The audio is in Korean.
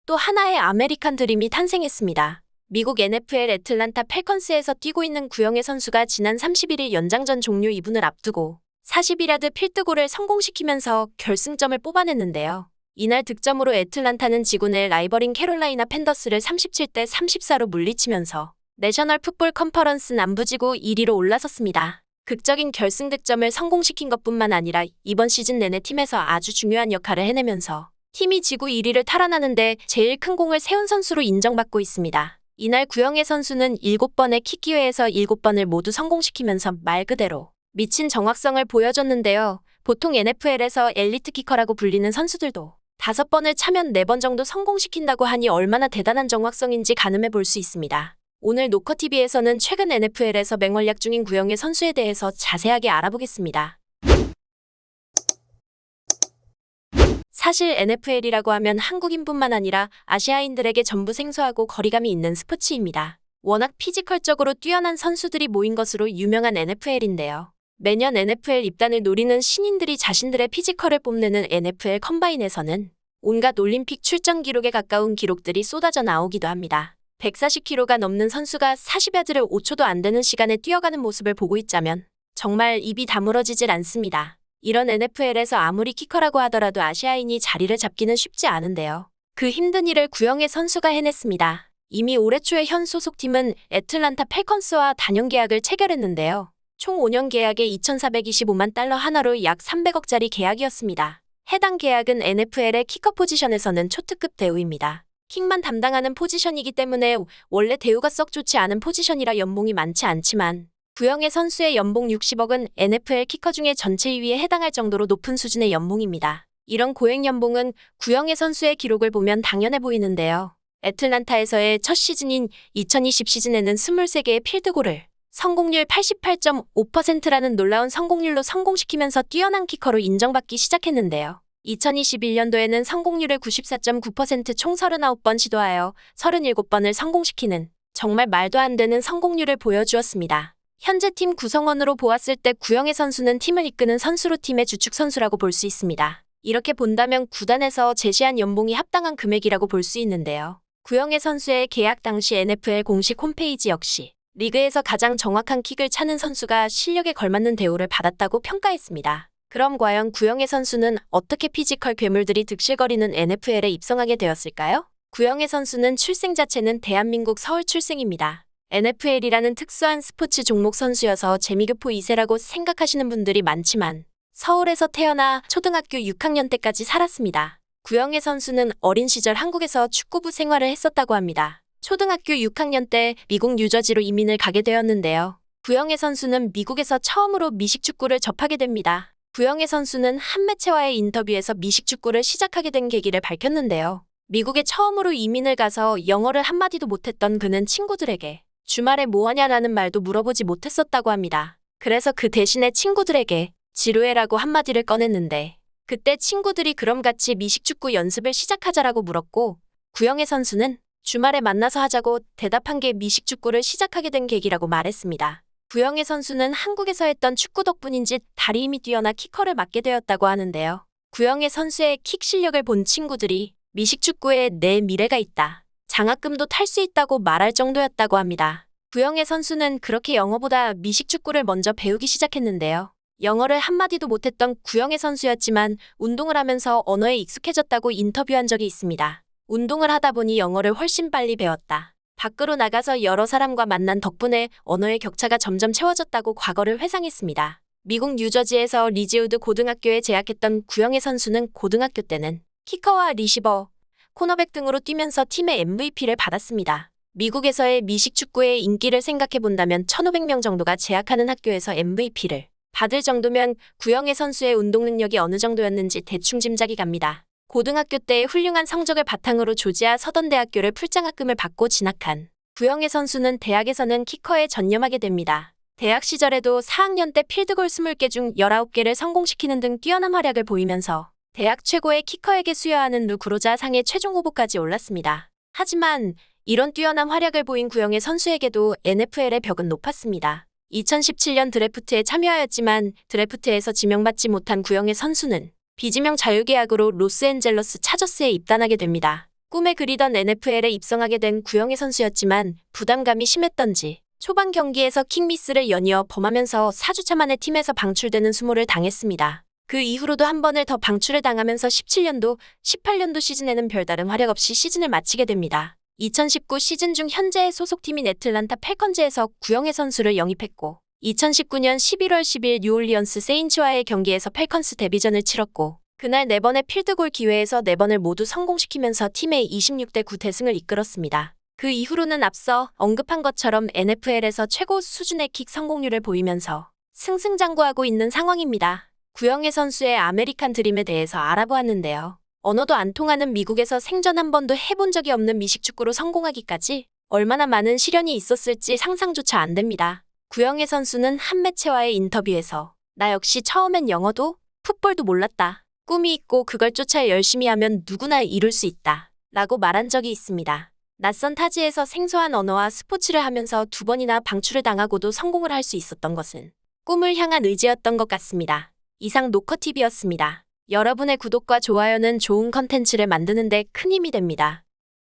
또 하나의 아메리칸 드림이 탄생했습니다. 미국 NFL 애틀란타 팰컨스에서 뛰고 있는 구영애 선수가 지난 31일 연장전 종료 2분을 앞두고 41야드 필드골을 성공시키면서 결승점을 뽑아냈는데요. 이날 득점으로 애틀란타는 지구 내 라이벌인 캐롤라이나 팬더스를 37대 34로 물리치면서 내셔널 풋볼 컨퍼런스 남부지구 1위로 올라섰습니다. 극적인 결승 득점을 성공시킨 것뿐만 아니라 이번 시즌 내내 팀에서 아주 중요한 역할을 해내면서 팀이 지구 1위를 탈환하는데 제일 큰 공을 세운 선수로 인정받고 있습니다. 이날 구영애 선수는 7번의 킥 기회에서 7번을 모두 성공시키면서 말 그대로 미친 정확성을 보여줬는데요. 보통 NFL에서 엘리트 키커라고 불리는 선수들도 5번을 차면 4번 정도 성공시킨다고 하니 얼마나 대단한 정확성인지 가늠해 볼 수 있습니다. 오늘 노커TV에서는 최근 NFL에서 맹활약 중인 구영애 선수에 대해서 자세하게 알아보겠습니다. 사실 NFL이라고 하면 한국인뿐만 아니라 아시아인들에게 전부 생소하고 거리감이 있는 스포츠입니다. 워낙 피지컬적으로 뛰어난 선수들이 모인 것으로 유명한 NFL인데요. 매년 NFL 입단을 노리는 신인들이 자신들의 피지컬을 뽐내는 NFL 컴바인에서는 온갖 올림픽 출전 기록에 가까운 기록들이 쏟아져 나오기도 합니다. 140kg가 넘는 선수가 40야드를 5초도 안 되는 시간에 뛰어가는 모습을 보고 있자면 정말 입이 다물어지질 않습니다. 이런 NFL에서 아무리 키커라고 하더라도 아시아인이 자리를 잡기는 쉽지 않은데요. 그 힘든 일을 구영애 선수가 해냈습니다. 이미 올해 초에 현 소속팀은 애틀란타 팰컨스와 단연 계약을 체결했는데요. 총 5년 계약에 2,425만 달러 하나로 약 300억짜리 계약이었습니다. 해당 계약은 NFL의 키커 포지션에서는 초특급 대우입니다. 킥만 담당하는 포지션이기 때문에 원래 대우가 썩 좋지 않은 포지션이라 연봉이 많지 않지만 구영애 선수의 연봉 60억은 NFL 키커 중에 전체 2위에 해당할 정도로 높은 수준의 연봉입니다. 이런 고액 연봉은 구영애 선수의 기록을 보면 당연해 보이는데요. 애틀란타에서의 첫 시즌인 2020 시즌에는 23개의 필드골을 성공률 88.5%라는 놀라운 성공률로 성공시키면서 뛰어난 키커로 인정받기 시작했는데요. 2021년도에는 성공률을 94.9% 총 39번 시도하여 37번을 성공시키는 정말 말도 안 되는 성공률을 보여주었습니다. 현재 팀 구성원으로 보았을 때 구영애 선수는 팀을 이끄는 선수로 팀의 주축 선수라고 볼 수 있습니다. 이렇게 본다면 구단에서 제시한 연봉이 합당한 금액이라고 볼 수 있는데요. 구영애 선수의 계약 당시 NFL 공식 홈페이지 역시 리그에서 가장 정확한 킥을 차는 선수가 실력에 걸맞는 대우를 받았다고 평가했습니다. 그럼 과연 구영애 선수는 어떻게 피지컬 괴물들이 득실거리는 NFL에 입성하게 되었을까요? 구영애 선수는 출생 자체는 대한민국 서울 출생입니다. NFL이라는 특수한 스포츠 종목 선수여서 재미교포 2세라고 생각하시는 분들이 많지만 서울에서 태어나 초등학교 6학년 때까지 살았습니다. 구영애 선수는 어린 시절 한국에서 축구부 생활을 했었다고 합니다. 초등학교 6학년 때 미국 뉴저지로 이민을 가게 되었는데요. 구영애 선수는 미국에서 처음으로 미식축구를 접하게 됩니다. 구영애 선수는 한 매체와의 인터뷰에서 미식축구를 시작하게 된 계기를 밝혔는데요. 미국에 처음으로 이민을 가서 영어를 한마디도 못했던 그는 친구들에게 주말에 뭐하냐라는 말도 물어보지 못했었다고 합니다. 그래서 그 대신에 친구들에게 지루해라고 한마디를 꺼냈는데 그때 친구들이 그럼 같이 미식축구 연습을 시작하자라고 물었고 구영애 선수는 주말에 만나서 하자고 대답한 게 미식축구를 시작하게 된 계기라고 말했습니다. 구영애 선수는 한국에서 했던 축구 덕분인지 다리 힘이 뛰어나 키커를 맡게 되었다고 하는데요. 구영애 선수의 킥 실력을 본 친구들이 미식축구에 내 미래가 있다. 장학금도 탈 수 있다고 말할 정도였다고 합니다. 구영애 선수는 그렇게 영어보다 미식축구를 먼저 배우기 시작했는데요. 영어를 한마디도 못했던 구영애 선수였지만 운동을 하면서 언어에 익숙해졌다고 인터뷰한 적이 있습니다. 운동을 하다 보니 영어를 훨씬 빨리 배웠다. 밖으로 나가서 여러 사람과 만난 덕분에 언어의 격차가 점점 채워졌다고 과거를 회상했습니다. 미국 뉴저지에서 리지우드 고등학교에 재학했던 구영애 선수는 고등학교 때는 키커와 리시버, 코너백 등으로 뛰면서 팀의 MVP를 받았습니다. 미국에서의 미식축구의 인기를 생각해본다면 1,500명 정도가 재학하는 학교에서 MVP를 받을 정도면 구영애 선수의 운동 능력이 어느 정도였는지 대충 짐작이 갑니다. 고등학교 때의 훌륭한 성적을 바탕으로 조지아 서던대학교를 풀장학금을 받고 진학한 구영애 선수는 대학에서는 키커에 전념하게 됩니다. 대학 시절에도 4학년 때 필드골 20개 중 19개를 성공시키는 등 뛰어난 활약을 보이면서 대학 최고의 키커에게 수여하는 루 그로자 상의 최종 후보까지 올랐습니다. 하지만 이런 뛰어난 활약을 보인 구영애 선수에게도 NFL의 벽은 높았습니다. 2017년 드래프트에 참여하였지만 드래프트에서 지명받지 못한 구영애 선수는 비지명 자유계약으로 로스앤젤러스 차저스에 입단하게 됩니다. 꿈에 그리던 NFL에 입성하게 된 구영애 선수였지만 부담감이 심했던지 초반 경기에서 킥미스를 연이어 범하면서 4주차 만에 팀에서 방출되는 수모를 당했습니다. 그 이후로도 한 번을 더 방출을 당하면서 17년도, 18년도 시즌에는 별다른 활약 없이 시즌을 마치게 됩니다. 2019 시즌 중 현재의 소속팀인 애틀란타 팰컨즈에서 구영애 선수를 영입했고 2019년 11월 10일 뉴올리언스 세인츠와의 경기에서 팰컨스 데뷔전을 치렀고 그날 4번의 필드골 기회에서 4번을 모두 성공시키면서 팀의 26대 9 대승을 이끌었습니다. 그 이후로는 앞서 언급한 것처럼 NFL에서 최고 수준의 킥 성공률을 보이면서 승승장구하고 있는 상황입니다. 구영애 선수의 아메리칸 드림에 대해서 알아보았는데요. 언어도 안 통하는 미국에서 생전 한 번도 해본 적이 없는 미식축구로 성공하기까지 얼마나 많은 시련이 있었을지 상상조차 안 됩니다. 구영애 선수는 한 매체와의 인터뷰에서 나 역시 처음엔 영어도 풋볼도 몰랐다. 꿈이 있고 그걸 쫓아 열심히 하면 누구나 이룰 수 있다. 라고 말한 적이 있습니다. 낯선 타지에서 생소한 언어와 스포츠를 하면서 2번이나 방출을 당하고도 성공을 할 수 있었던 것은 꿈을 향한 의지였던 것 같습니다. 이상 노커TV였습니다. 여러분의 구독과 좋아요는 좋은 컨텐츠를 만드는 데 큰 힘이 됩니다.